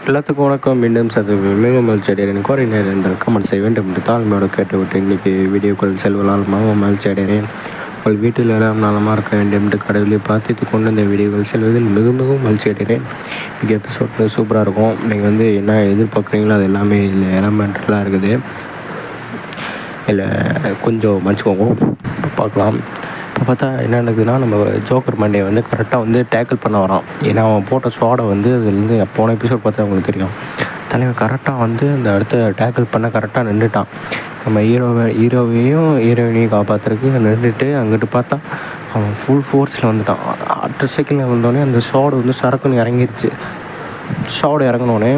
எல்லாத்துக்கும் வணக்கம். மீண்டும் மிகவும் மகிழ்ச்சியடைகிறேன். கோரினர் என்றால் கமெண்ட் செய்ய வேண்டும் என்று தாழ்மையோடு கேட்டுவிட்டு இன்றைக்கி வீடியோக்கள் செல்வதால் மிகவும் மகிழ்ச்சியடைகிறேன். உங்கள் வீட்டில் எல்லாம் நலமாக இருக்க வேண்டும் என்று கடவுளை பார்த்து கொண்டு இந்த வீடியோக்கள் செல்வதில் மிகவும் மகிழ்ச்சியடைகிறேன். இன்றைக்கி எபிசோட் சூப்பராக இருக்கும். நீங்கள் என்ன எதிர்பார்க்குறீங்களோ அது எல்லாமே இதில் எலமெண்ட்லாம் இருக்குது. இல்லை கொஞ்சம் மன்னிச்சுக்கோங்க, பார்க்கலாம். இப்போ பார்த்தா என்ன நடக்குதுன்னா, நம்ம ஜோக்கர் மண்டே கரெக்டாக டேக்கிள் பண்ண வரான். ஏன்னா அவன் போட்ட ஸ்வாடை அதுலேருந்து போன எபிசோட் பார்த்தா அவங்களுக்கு தெரியும். தலைவன் கரெக்டாக அந்த அடுத்த டேக்கிள் பண்ண கரெக்டாக நின்றுட்டான். நம்ம ஹீரோவையும் ஹீரோயினையும் காப்பாற்றுறதுக்கு நின்றுட்டு அங்கிட்டு பார்த்தா அவன் ஃபுல் ஃபோர்ஸில் வந்துட்டான். அடுத்த செகண்டில் வந்தோடனே அந்த ஸ்வாடு சரக்குன்னு இறங்கிருச்சு. ஷாட் இறங்கினோடனே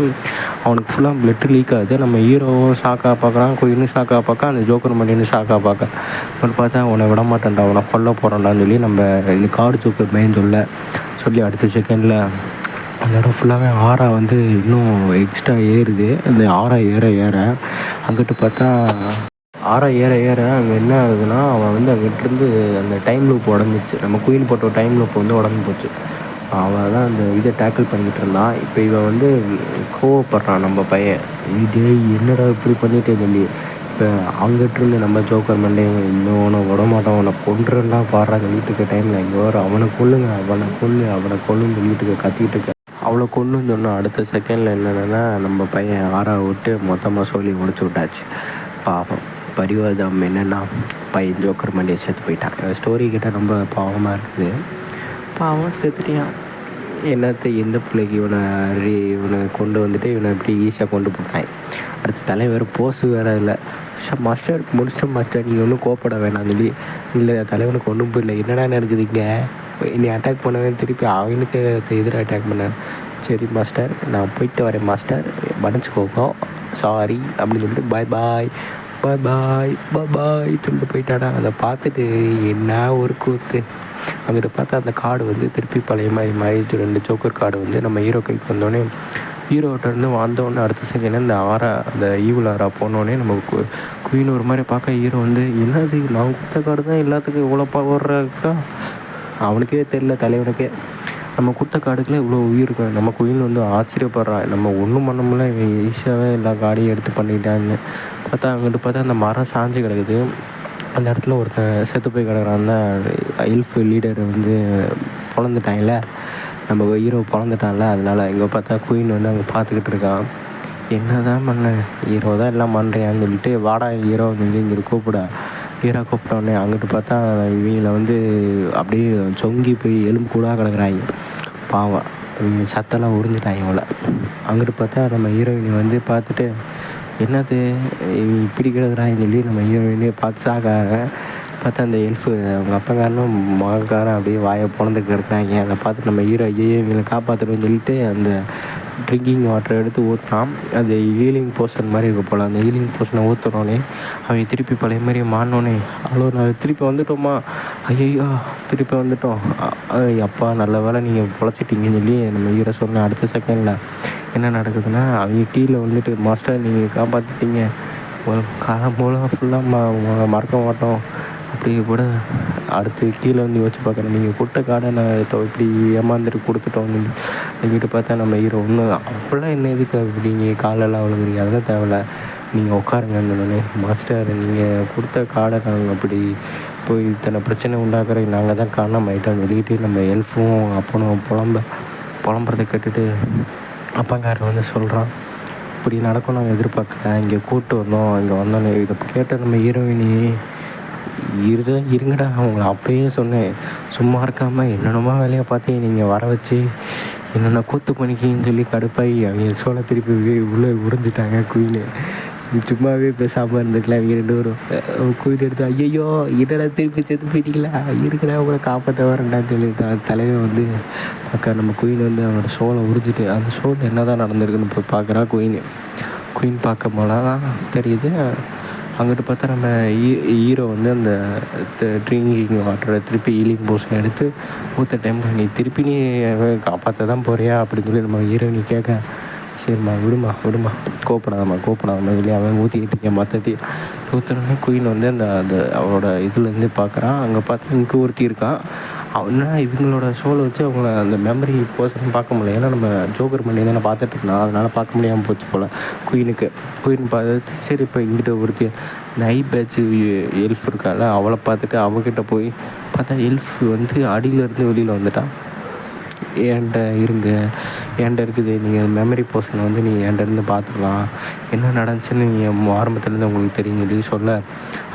அவனுக்கு ஃபுல்லாக பிளட்டு லீக் ஆகுது. நம்ம ஹீரோவும் ஷாக்காக பார்க்குறான், குயினும் ஷாக்காக பார்க்க, அந்த ஜோக்கர் மண்டின்னு ஷாக்காக பார்க்க. அவன் பார்த்தா அவனை விட மாட்டேன்டா, அவனை கொல்ல போகிறான்டான்னு சொல்லி நம்ம இந்த கார்டு ஜோக்கர் மைன்னு சொல்லி அடுத்த செகண்டில் அந்த இடம் ஃபுல்லாகவே ஆறா இன்னும் எக்ஸ்ட்ரா ஏறுது. அந்த ஆறா ஏற அங்கிட்டு பார்த்தா ஆறா ஏற அங்கே என்ன ஆகுதுன்னா, அவன் அங்கிட்டிருந்து அந்த டைம் லூப் உடஞ்சிச்சு. நம்ம குயின் போட்ட டைம் லூப் உடஞ்சி போச்சு. அவன் தான் அந்த இதை டேக்கிள் பண்ணிக்கிட்டு இருந்தான். இப்போ இவன் கோவப்படுறான் நம்ம பையன். இதே என்னடா இப்படி பண்ணிட்டே சொல்லி இப்போ அங்கிட்டிருந்து நம்ம ஜோக்கர் மண்டே இன்னும் உன விடமாட்டான், உன்னை கொன்றுலாம் பாடுறாங்க வீட்டுக்கு டைமில். இங்கே வர அவனை கொல்லுன்னு சொல்லிட்டு கத்திக்கிட்டு இருக்க. அவளை கொல்லுன்னு சொன்னால் அடுத்த செகண்டில் என்னென்னா நம்ம பையன் ஆறா விட்டு மொத்தமாக சொல்லி முடிச்சு விட்டாச்சு. பாவம் பரிவாதம் என்னென்னா பையன் ஜோக்கர் மண்டியை சேர்த்து போயிட்டான். ஸ்டோரி கிட்ட ரொம்ப பாவமாக இருக்குது. பாவம் செத்துட்டியான். என்னத்தை எந்த பிள்ளைக்கு இவனை கொண்டு இவனை இப்படி ஈஸியாக கொண்டு போட்டான். அடுத்த தலைவர் போஸு வேறு இல்லை. மாஸ்டர் முடிச்சிட்டோம் மாஸ்டர், நீங்கள் ஒன்றும் கோப்பட வேணாம் சொல்லி. இல்லை தலைவனுக்கு ஒன்றும் இல்லை, என்னடா நடக்குது இங்கே, என்னை அட்டாக் பண்ணவேன், திருப்பி அவனுக்கு எதிராக அட்டாக் பண்ணேன். சரி மாஸ்டர், நான் போயிட்டு வரேன் மாஸ்டர், மன்னிச்சுக்கோங்க, சாரி அப்படின்னு சொல்லிட்டு பாய் சொல்லிட்டு போயிட்டானா. அதை பார்த்துட்டு என்ன ஒரு கூத்து. அங்கிட்ட பார்த்தா அந்த கார்டு திருப்பி பழைய மாதிரி 2 ஜோக்கர் கார்டு நம்ம ஹீரோ கைக்கு வந்தோடனே, ஹீரோகிட்டேருந்து வந்தோடனே அடுத்த செகண்ட் அந்த ஈவில் ஆரா போனோடனே நம்ம குயின் ஒரு மாதிரி பார்க்க ஹீரோ என்னது நான் கொடுத்த கார்டு தான் எல்லாத்துக்கும் இவ்வளோ பவர் இருக்கா. அவனுக்கே தெரில தலைவனுக்கே, நம்ம கொடுத்த கார்டுக்குலாம் இவ்வளோ உயிர் இருக்கும். நம்ம குயின் ஆச்சரியப்படுறான். நம்ம ஒன்றும் பண்ண முடியல, இவன் ஈஸியாகவே எல்லா கார்டையும் எடுத்து பண்ணிக்கிட்டான்னு பார்த்தா அங்கிட்டு பார்த்தா அந்த மரம் சாஞ்சு கிடக்குது. அந்த இடத்துல ஒருத்தன் செத்து போய் கிடக்குறான். அந்த எல்ஃப் லீடர் பிறந்துட்டான்ல, நம்ம ஹீரோ பிறந்துட்டான்ல. அதனால் இங்கே பார்த்தா குயின் அங்கே பார்த்துக்கிட்டு இருக்கான். என்ன தான் பண்ண, ஹீரோ தான் எல்லாம் பண்ணுறியான்னு சொல்லிட்டு வாடா ஹீரோ இங்கே ஹீரோ கூப்பிட்டோடனே அங்கிட்டு பார்த்தா இவங்களை அப்படியே சொங்கி போய் எலும்பு கூட கிடக்குறாங்க. பாவம் இவங்க சத்தெல்லாம் உறிஞ்சிட்டாங்க இவளை. அங்கிட்டு பார்த்தா நம்ம ஹீரோயினி பார்த்துட்டு என்னது இவன் இப்படி கிடக்குறான்னு சொல்லி நம்ம ஹீரோயினே பார்த்து சாக்கார பார்த்தா அந்த எல்ஃபு அவங்க அப்பங்காரனும் மகக்காரன் அப்படியே வாயை பிறந்துட்டு கிடக்குறாங்க. அதை பார்த்துட்டு நம்ம ஹீரோ இவங்களை காப்பாற்றணும்னு சொல்லிட்டு அந்த ட்ரிங்கிங் வாட்டரை எடுத்து ஊற்றுறான். அது ஹீலிங் போர்ஷன் மாதிரி இருக்க போல். அந்த ஹீலிங் போர்ஷனை ஊற்றுனோடனே அவங்க திருப்பி பழைய மாதிரி மாறினோடனே நான் திருப்பி வந்துட்டோமா, ஐயோ திருப்பி வந்துட்டோம், அப்பா நல்ல வேலை நீங்கள் பொழைச்சிட்டிங்கன்னு சொல்லி நம்ம ஹீரோ சொன்ன அடுத்த செகண்டில் என்ன நடக்குதுன்னா, அவங்க கீழே மாஸ்டர் நீங்கள் காப்பாற்றிட்டீங்க, ஒரு காலம் மூலம் ஃபுல்லாக மறக்க மாட்டோம் அப்படி கூட. அடுத்து கீழே யோசிச்சு பார்க்குறேன், நீங்கள் கொடுத்த கார்டை நான் இப்படி ஏமாந்துட்டு கொடுத்துட்டோம் எங்கிட்ட பார்த்தா நம்ம ஹீரோ ஒன்றும் அப்படிலாம் என்ன எதுக்கு அப்படிங்க காலெல்லாம் விழுகுறீங்க, அதெல்லாம் தேவையில்ல, நீங்கள் உட்காருங்கன்னு. மாஸ்டர் நீங்கள் கொடுத்த கார்டை நாங்கள் அப்படி போய் இத்தனை பிரச்சனை உண்டாக்குற நாங்கள் தான் காரணம் ஆகிட்டோம் சொல்லிட்டு நம்ம எல்ஃபும் அப்பனும் புலம்புறதை கேட்டுட்டு அப்பங்காரன் சொல்கிறான், இப்படி நடக்கும் நாங்கள் எதிர்பார்க்கல, இங்கே கூப்பிட்டு வந்தோம், இங்கே வந்தோன்னே இதை கேட்ட நம்ம ஹீரோயினி இருங்கடா, அவங்கள அப்பயே சொன்னேன் சும்மா இருக்காமல் என்னென்னமோ வேலையை பார்த்து நீங்கள் வர வச்சு என்னென்ன கூத்து பண்ணிக்கின்னு சொல்லி கடுப்பாகி அவங்க சோளை திருப்பி உள்ளே உறிஞ்சிட்டாங்க குயின்னு. நீ சும்மாவே பேசாமல் இருந்துக்கலாம். அவங்க 2 பேரும் குயின் எடுத்து ஐயோ என்னடா திருப்பி செத்து போயிட்டீங்களா, இருக்குடா உங்களை காப்பாற்ற வரேன்டான்னு சொல்லி தலைவன் பார்க்க நம்ம குயின் அவனோட சோளை உறிஞ்சிட்டு அந்த சோல் என்ன தான் நடந்திருக்குன்னு போய் பார்க்குறா குயின் பார்க்க போல தான் தெரியுது. அங்கிட்டு பார்த்தா நம்ம ஹீரோ அந்த ட்ரிங்கிங் வாட்டரை திருப்பி ஹீலிங் போர்ஷன் எடுத்து ஊற்ற டைமில் நீ திருப்பி காப்பாற்ற தான் போறியா அப்படின்னு சொல்லி நம்ம ஹீரோயினி கேட்க, சரிம்மா விடுமா கோப்படாதம்மா வெளியே அவன் ஊற்றிக்கிட்டு இருக்கேன் மொத்தத்தையும் ஊற்றுனோடனே குயின் அந்த அவனோட இதுலேருந்து பார்க்குறான். அங்கே பார்த்தா இங்கே ஒருத்தி இருக்கான். அவனா இவங்களோட ஷோவில் வச்சு அவங்கள அந்த மெமரி பர்சன் பார்க்க முடியல. ஏன்னா நம்ம ஜோக்கர் பண்ணி தானே பார்த்துட்ருந்தோம், அதனால் பார்க்க முடியாமல் போச்சு போல் குயின் பார்த்துட்டு சரி இப்போ இங்கிட்ட ஒருத்தி இந்த ஐ பேட்ச் எல்ஃப் இருக்கால அவளை பார்த்துட்டு அவகிட்ட போய் பார்த்தா எல்ஃப் வந்து அடியிலேருந்து வெளியில் வந்துட்டான். என்கிட்ட இருங்க, என்கிட்ட இருக்குது, நீங்கள் மெமரி போர்ஷனை வந்து நீங்கள் என்கிட்ட இருந்து பார்த்துக்கலாம், என்ன நடந்துச்சுன்னு நீங்கள் ஆரம்பத்துலேருந்து உங்களுக்கு தெரியும் சொல்லி சொல்ல,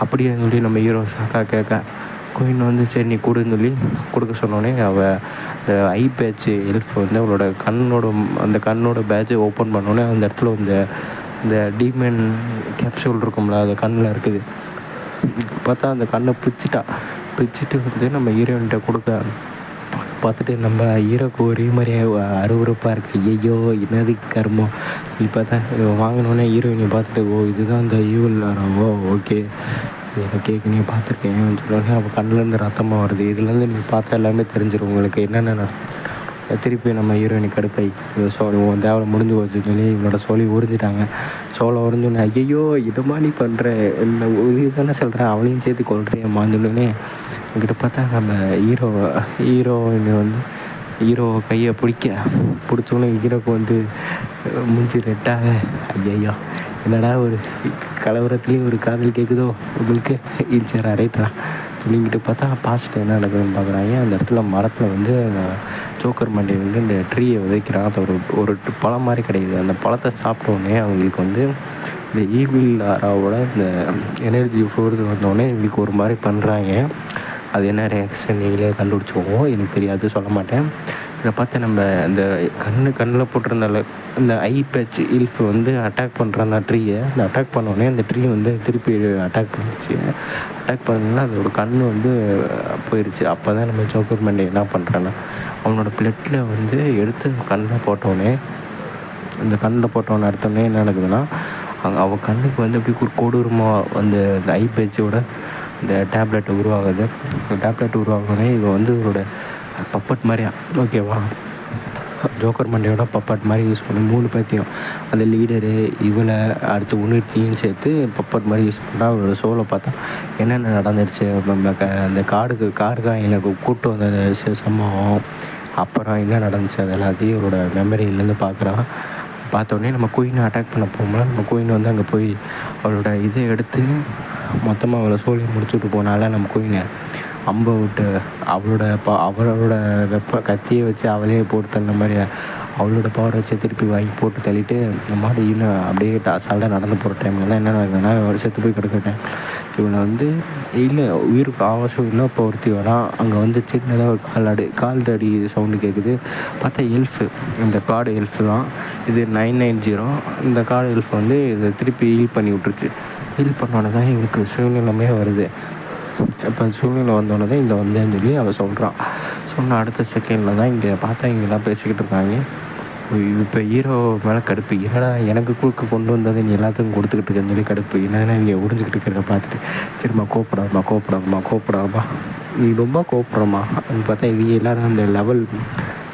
அப்படியே சொல்லி நம்ம ஹீரோ ஷாக்காக கேட்க குயின் வந்து சரி நீ கொடுன்னு சொல்லி கொடுக்க சொன்னோடனே அவள் இந்த ஐ பேட்ச் எல்ஃப் வந்து அவளோட அந்த கண்ணோட பேட்சை ஓப்பன் பண்ணோடனே அந்த இடத்துல இந்த டீமன் கேப்சூல் இருக்கும்ல அது கண்ணில் இருக்குது. பார்த்தா அந்த கண்ணை பிச்சுட்டு வந்து நம்ம ஹீரோயின்கிட்ட கொடுக்க பார்த்துட்டு நம்ம ஹீரோக்கு ஒரே மாதிரியே அருவருப்பாக இருக்குது. ஐயோ என்னது கர்மம் சொல்லி பார்த்தா வாங்கினோடனே ஹீரோயினை பார்த்துட்டு ஓ இதுதான் இந்த ஈவில் ஆராவோ ஓகே இது எனக்கு கேட்குனே பார்த்துருக்கேன் சொன்னோடனே அவள் கண்ணிலேருந்து ரத்தமாக வருது. இதுலேருந்து நீங்கள் பார்த்தா எல்லாமே தெரிஞ்சிடும் உங்களுக்கு என்னென்ன திருப்பி நம்ம ஹீரோயினி கடுப்பை உன் தேவை முடிஞ்சு போச்சு சொல்லி இவனோட சோழி உறிஞ்சிட்டாங்க. சோளை உறிஞ்சோன்னே ஐயோ இதுமா நீ பண்ணுற என்ன இது தானே சொல்கிறேன் அவளையும் சேர்த்து கொள்றியம்மான்னு சொன்னோடனே என்கிட்ட பார்த்தா நம்ம ஹீரோயினி வந்து ஹீரோ கையை பிடிச்சோன்னே ஹீரோக்கு வந்து மூஞ்சி ரெட்டாக ஐயோ என்னடா ஒரு கலவரத்துலேயும் ஒரு காதல் கேட்குதோ உங்களுக்கு சரி ரைட்டா சொல்லிக்கிட்டு பார்த்தா பாஸ்ட் என்ன நடக்குதுன்னு பார்க்குறாங்க. அந்த இடத்துல மரத்தில் வந்து ஜோக்கர் மண்டே வந்து இந்த ட்ரீயை விதைக்கிறான். அது ஒரு பழம் மாதிரி கிடைக்குது. அந்த பழத்தை சாப்பிட்டோடனே அவங்களுக்கு வந்து இந்த ஈவில் ஆராவோட இந்த எனர்ஜி ஃபோர்ஸ் வந்தோடனே எங்களுக்கு ஒரு மாதிரி பண்ணுறாங்க. அது என்ன ரியாக்ஷன் நீங்களே கண்டுபிடிச்சிக்கோங்க, எனக்கு தெரியாது சொல்ல மாட்டேன். இதை பார்த்து நம்ம இந்த கண்ணில் போட்டிருந்தால இந்த ஐ பேட்ச் இல்ஃப் வந்து அட்டாக் பண்ணுறான் அந்த ட்ரீயை. அந்த அட்டாக் பண்ணோடனே அந்த ட்ரீ வந்து திருப்பி அட்டாக் பண்ணிடுச்சு. அட்டாக் பண்ணோன்னா அதோட கண் வந்து போயிடுச்சு. அப்போ தான் நம்ம ஜோக்கர் மண்டே என்ன பண்ணுறான்னா அவனோட பிளட்டில் வந்து எடுத்து கண்ணில் போட்டோடனே அர்த்தம்னே என்ன நடக்குதுன்னா அவன் கண்ணுக்கு வந்து அப்படி கொடூரமாக அந்த ஐ பேட்சோட இந்த டேப்லெட் உருவாகுது. இந்த டேப்லெட் உருவாகனே இவன் வந்து இவரோட பப்பட் மாதிரியா ஓகேவா ஜோக்கர் மண்டையோட பப்பட் மாதிரி யூஸ் பண்ணி 3 பேர்த்தையும் அந்த லீடரு இவளை அடுத்து உணர்த்தியும் சேர்த்து பப்பட் மாதிரி யூஸ் பண்ணுறா. அவரோட ஷோவில் பார்த்தா என்னென்ன நடந்துருச்சு அந்த காருக்காயில் கூப்பிட்டு வந்த சம்பவம் அப்புறம் என்ன நடந்துச்சு அது எல்லாத்தையும் இவரோட மெமரியிலேருந்து பார்த்தோன்னே நம்ம குயினை அட்டாக் பண்ண போகும்போது நம்ம குயின் வந்து அங்கே போய் அவளோட இதை எடுத்து மொத்தமாக அவளை சோழியை முடிச்சுட்டு போனால நம்ம குயினை அம்பை விட்டு அவளோட கத்தியை வச்சு அவளே போட்டு தள்ளின மாதிரி அவளோட பவரை வச்சு திருப்பி வாங்கி போட்டு தள்ளிட்டு இந்த மாதிரி இன்னும் அப்படியே அசால்ட்டாக நடந்து போகிற டைம்லாம் என்ன நடக்குதுன்னா செத்து போய் கிடக்கிற டைம் இவனை வந்து இல்லை உயிருக்கு ஆவாசம் இல்லை. இப்போ ஒருத்தி வரான் அங்கே வந்து சின்னதாக ஒரு கால் தடி சவுண்டு கேட்குது. பார்த்தா எல்ஃபு, இந்த கார்டு எல்ஃபு தான் இது 990. இந்த கார்டு எல்ஃப் வந்து இதை திருப்பி ஹீல் பண்ணி விட்டுருச்சு. ஹீல் பண்ணோன்னே தான் இவளுக்கு சூழ்நிலைமே வருது. இப்போ சூழ்நிலை வந்தோடனே தான் இங்கே வந்தேன்னு சொல்லி அவள் சொல்கிறான். சொன்ன அடுத்த செகண்டில் தான் இங்கே பார்த்தா இங்கெல்லாம் பேசிக்கிட்டு இருக்காங்க. இப்போ ஹீரோ மேலே கடுப்பு, என்னடா எனக்கு குறுக்கு கொண்டு வந்தது நீ எல்லாத்துக்கும் கொடுத்துக்கிட்டு இருக்கேன்னு சொல்லி கடுப்பு. என்னென்ன இங்கே உறிஞ்சிக்கிட்டு இருக்கிறத பார்த்துட்டு சரிம்மா கோப்படாதம்மா நீ ரொம்ப கோப்படுறம்மா அப்படின்னு பார்த்தா இவங்க எல்லோரும் அந்த லெவல்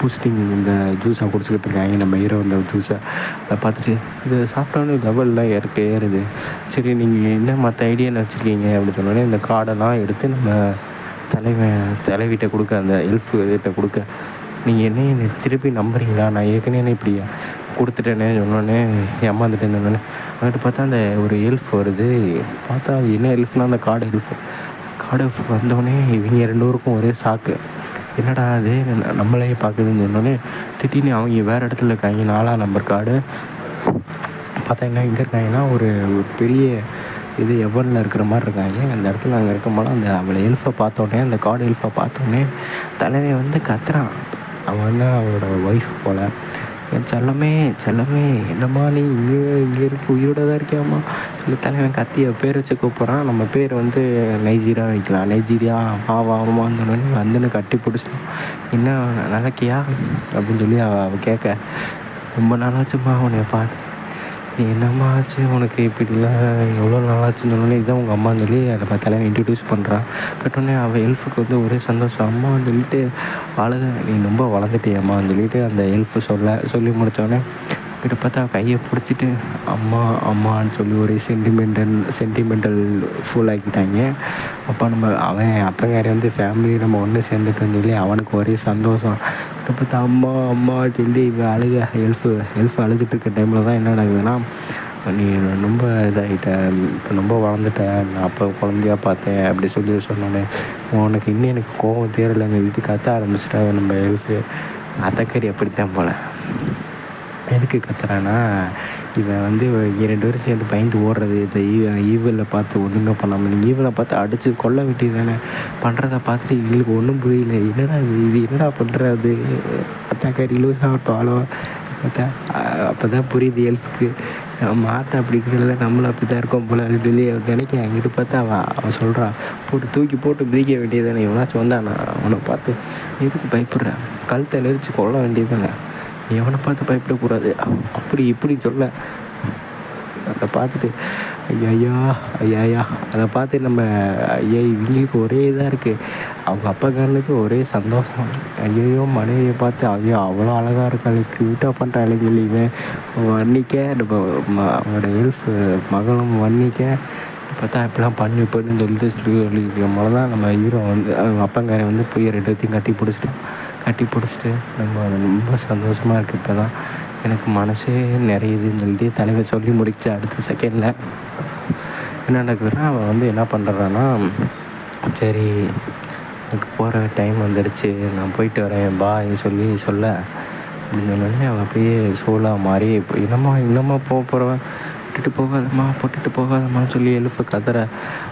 பூஸ்டிங் இந்த ஜூஸாக குடிச்சிக்கிட்டு இருக்காங்க. நம்ம ஹீரோ அந்த ஜூஸை அதை பார்த்துட்டு இது சாப்பிட்டோன்னே லெவல்லாம் ஏறுது. சரி நீங்கள் என்ன மற்ற ஐடியா வச்சுருக்கீங்க அப்படின்னு சொன்னோடனே இந்த கார்டெல்லாம் எடுத்து நம்ம தலைவிட்ட கொடுக்க அந்த எல்ஃப் இதை கொடுக்க நீங்கள் என்னை திருப்பி நம்புறீங்களா, நான் ஏற்கனவே இப்படி கொடுத்துட்டேனே சொன்னோன்னே ஏமாந்துட்டேன்னு சொன்னோன்னே வந்துட்டு பார்த்தா அந்த ஒரு எல்ஃப் வருது. பார்த்தா அது என்ன எல்ஃப்னால் அந்த கார்டு எல்ஃப் வந்தோடனே இவங்க 2 பேருக்கும் ஒரே ஷாக்கு. என்னடா அது நம்மளே பார்க்குதுன்னு சொன்னோன்னே திடீர்னு அவங்க வேறு இடத்துல இருக்காங்க. 4ஆம் நம்பர் கார்டு பார்த்தா என்ன எங்கே இருக்காங்கன்னா ஒரு பெரிய இது எவனில் இருக்கிற மாதிரி இருக்காங்க. அந்த இடத்துல அங்கே இருக்கும்போது அந்த அவளை எல்ஃபை பார்த்தோன்னே அந்த கார்டு எல்ஃபை பார்த்தோன்னே தலைவை வந்து கத்துறான். அவன் வந்து அவளோட ஒய்ஃப் போல் என் செல்லமே என்னம்மா நீ இங்கே இருக்க உயிரோட தான் இருக்கியாம்மா சொல்லி தலைவன் கத்தியை பேர் வச்சு கூப்பிட்றான். நம்ம பேர் வந்து நைஜீரியா வைக்கலாம். நைஜீரியா வாமான்னு சொன்னோடனே வந்துன்னு கட்டி பிடிச்சிட்டான். என்ன நடக்கியா அப்படின்னு சொல்லி அவள் கேட்க ரொம்ப நாளாச்சும்மா உன்னை பார்த்து, நீ என்னம்மா ஆச்சு உனக்கு இப்படிலாம் எவ்வளோ நாளாச்சுன்னு சொன்னோன்னே இதுதான் உங்கள் அம்மான்னு சொல்லி நம்ம தலைவன் இன்ட்ரடியூஸ் பண்ணுறான். கட்டோடனே அவள் எல்ஃபுக்கு வந்து ஒரே சந்தோஷம். அம்மான்னு சொல்லிட்டு அழக நீ ரொம்ப வளர்ந்துட்டியம்மான்னு சொல்லிட்டு அந்த எல்ஃபு சொல்லி முடித்தோடனே கிட்ட பார்த்தா கையை பிடிச்சிட்டு அம்மா அம்மான்னு சொல்லி ஒரே சென்டிமெண்டல் ஃபுல் ஆக்கிட்டாங்க. அப்போ அவன் அப்பங்காரி வந்து ஃபேமிலி நம்ம ஒன்று சேர்ந்துட்டோன்னு சொல்லி அவனுக்கு ஒரே சந்தோஷம். கிட்ட பார்த்தா அம்மா அம்மான்னு சொல்லி இவன் எல்ஃப் அழுதுட்டு இருக்க டைமில் தான் என்ன நடக்குதுன்னா, நீ ரொம்ப இதாகிட்ட, இப்போ ரொம்ப வளர்ந்துட்ட, நான் அப்போ குழந்தையா பார்த்தேன் அப்படி சொல்லி சொன்னோன்னே, உனக்கு இன்னும் எனக்கு கோவம் தேரலை, எங்கள் வீட்டுக்கு கத்த ஆரம்பிச்சிட்டா நம்ம எல்ஃபு. அத்தக்கறி அப்படித்தான் போல். எதுக்கு கத்துறான்னா, இவன் வந்து இவங்க 2 பேரும் சேர்ந்து பயந்து ஓடுறது, இந்த ஈவிலில் பார்த்து ஒன்றுமே பண்ணாமல், நீங்கள் ஈவிலை பார்த்து அடித்து கொல்ல வேண்டியது தானே. பண்ணுறத பார்த்துட்டு இவங்களுக்கு ஒன்றும் புரியல. என்னடா இது என்னடா பண்ணுறது, அத்தாக்கறி லூஸ் ஆகட்டும் அளவா பார்த்தா. அப்போ தான் புரியுது எல்ஃபுக்கு, நம்ம ஆத்தா அப்படி இருக்கிறத நம்மளும் அப்படி தான் இருக்கோம் போல் அப்படின்னு சொல்லி அவர் நினைக்க. அங்கிட்டு பார்த்தா அவன் சொல்கிறான், தூக்கி போட்டு மிதிக்க வேண்டியது தானே. எவனாச்சும் வந்தானா அவனை பார்த்து எதுக்கு பயப்படுற, கழுத்தை நெரிச்சு கொள்ள வேண்டியது தானே, எவனை பார்த்து பயப்படக்கூடாது அப்படி இப்படின்னு சொல்ல. அதை பார்த்துட்டு ஐயா அதை பார்த்து நம்ம இவங்களுக்கு ஒரே இதாக இருக்குது. அவங்க அப்பாக்காரனுக்கு ஒரே சந்தோஷம். ஐயோ மனைவியை பார்த்து அவ்வளோ அழகாக இருக்காள், க்யூட்டாக பண்ணுறாள் சொல்லி இவன் வன்னிக்க நம்ம அவனோட எல்ஃப் மகளும் வன்னிக்க பார்த்தா இப்படிலாம் பண்ணுன்னு சொல்லியிருக்கும் போல தான் நம்ம ஹீரோ வந்து அவங்க அப்பங்காரன் வந்து போய் 2 பேத்தையும் கட்டி பிடிச்சிட்டு நம்ம ரொம்ப சந்தோஷமாக இருக்குது. இப்போ தான் எனக்கு மனசே நிறையுதுன்னு சொல்லிட்டு தலைவர் சொல்லி முடிச்ச அடுத்த செகண்டில் என்ன நடக்குதுன்னா, அவன் வந்து என்ன பண்ணுறான்னா, சரி எனக்கு போகிற டைம் வந்துடுச்சு, நான் போயிட்டு வரேன் பாய் சொல்ல அப்படின்னு சொன்னோடனே அவன் அப்படியே சோலாக மாறி இன்னமா போகிறவன் போட்டுட்டு போகாதம்மான்னு சொல்லி எழுப்பு கதற.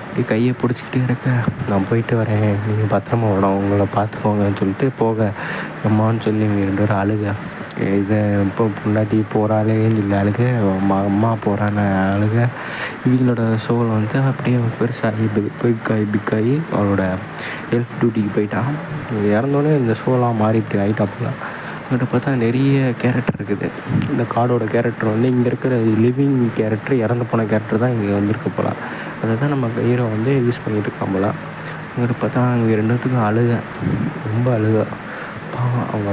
அப்படி கையை பிடிச்சிக்கிட்டே இருக்க, நான் போயிட்டு வரேன், நீங்கள் பத்திரமா வரணும், உங்களை பார்த்துக்கோங்கன்னு சொல்லிட்டு போக அம்மான்னு சொல்லி இவங்க 2 பேரும் அழுக. இவன் இப்போ பொண்டாட்டி போகிறாளேன்னு சொல்லி அழுக, அம்மா போகிறான்னு அழுக. இவங்களோட சோலை வந்து அப்படியே பெருசாகி பிக்காகி அவளோட எல்ஃப் டியூட்டிக்கு போயிட்டான். இறந்தோடனே இந்த சோலாக மாறி இப்படி ஆகிட்டாப்புல. அங்கிட்ட பார்த்தா நிறைய கேரக்டர் இருக்குது. இந்த கார்டோட கேரக்டர் வந்து இங்கே இருக்கிற லிவிங் கேரக்டர், இறந்து போன கேரக்டர் தான் இங்கே வந்திருக்கு போல். அதை தான் நம்ம ஹீரோ வந்து யூஸ் பண்ணிகிட்டு இருக்கான் போல். அங்கிட்ட பார்த்தா அவங்க 2 பேத்துக்கும் ரொம்ப அழுக. பாவம் அவங்க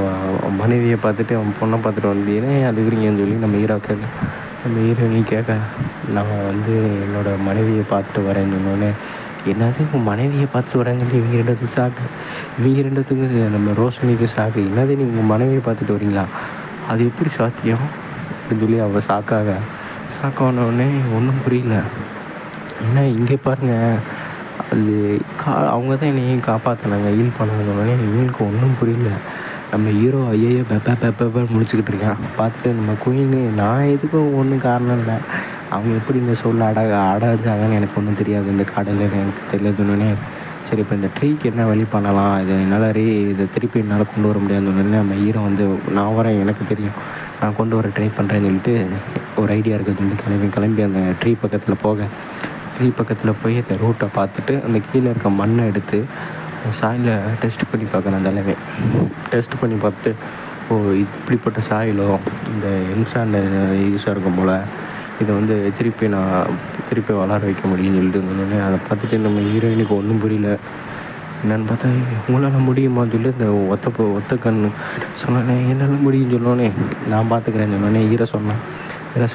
மனைவியை பார்த்துட்டு அவன் பொண்ணை பார்த்துட்டு வந்து ஏன் அழுகுறீங்கன்னு சொல்லி நம்ம ஹீரோ கேட்க, நம்ம ஹீரோனி கேட்க, நான் வந்து என்னோடய மனைவியை பார்த்துட்டு வரேன்னு சொன்னோடனே, என்னது உங்கள் மனைவியை பார்த்துட்டு வரேன்னு சொல்லி இவங்க 2 பேத்துக்கு சாக்கு. இவங்க 2 பேத்துக்கு நம்ம ரோஷினிக்கு சாக்கு. என்னது நீங்கள் உங்கள் மனைவியை பார்த்துட்டு வரீங்களா, அது எப்படி சாத்தியம் அப்படின்னு சொல்லி அவள் சாக்கானோடனே ஒன்றும் புரியல. ஏன்னா இங்கே பாருங்கள், அது அவங்க தான் என்னையும் காப்பாற்றினாங்க, ஹீல் பண்ணாங்கன்னொடனே இவங்களுக்கு ஒன்றும் புரியல. நம்ம ஹீரோ ஐயோ பெப்பன்னு முடிச்சுக்கிட்டு இருக்கான். பார்த்துட்டு நம்ம குயின்னு, நான் எதுக்கும் ஒன்றும் காரணம் இல்லை, அவங்க எப்படி இந்த சூழல் அடைஞ்சாங்கன்னு எனக்கு ஒன்றும் தெரியாது, இந்த கடலில் எனக்கு தெரியாதுன்னொடனே, சரி இப்போ இந்த ட்ரீக்கு என்ன வழி பண்ணலாம், இதை திருப்பி என்னால் கொண்டு வர முடியாதுன்னு நம்ம ஹீரோ வந்து, நான் வரேன், எனக்கு தெரியும், நான் கொண்டு வர ட்ரை பண்ணுறேன்னு சொல்லிட்டு ஒரு ஐடியா இருக்குதுன்னு சொல்லிட்டு கிளம்பி அந்த ட்ரீ பக்கத்தில் போய் அந்த ரூட்டை பார்த்துட்டு அந்த கீழே இருக்க மண்ணை எடுத்து சாயில் டெஸ்ட் பண்ணி பார்க்குறேன். அந்த அளவே டெஸ்ட் பண்ணி பார்த்துட்டு, இப்படிப்பட்ட சாயிலோ இந்த எம்சாண்ட் யூஸாக இருக்கும் போல், இதை வந்து திருப்பி வளர வைக்க முடியும்னு சொல்லிட்டு இருந்தோடனே அதை பார்த்துட்டு நம்ம ஹீரோயினுக்கு ஒன்றும் புரியல. என்னென்னு பார்த்தா, உங்களால் முடியுமான்னு சொல்லி இந்த ஒத்த கண் சொன்னோன்னே, என்னால் முடியும்னு சொன்னோன்னே, நான் பார்த்துக்கிறேன்னு சொன்னோன்னே ஹீரோ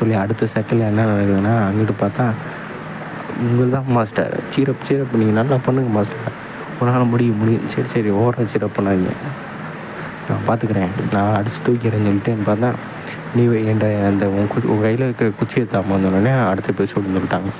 சொல்லி அடுத்த செகண்டில் என்ன நடக்குதுன்னா, அங்கிட்டு பார்த்தா, உங்களுக்கு தான் மாஸ்டர் சீரப் நீங்கள் நல்லா பண்ணுங்கள் மாஸ்டர், உன்னால் முடியும், சரி ஓவராக சீரப் பண்ணாதீங்க, நான் பார்த்துக்கிறேன், நான் அடித்து தூக்கிறேன்னு சொல்லிட்டு பார்த்தா, நீ என்கிட்ட அந்த உன் கையில் இருக்கிற குச்சியை தாமாந்தோடனே அடுத்த எபிசோடு சொல்லிட்டாங்க.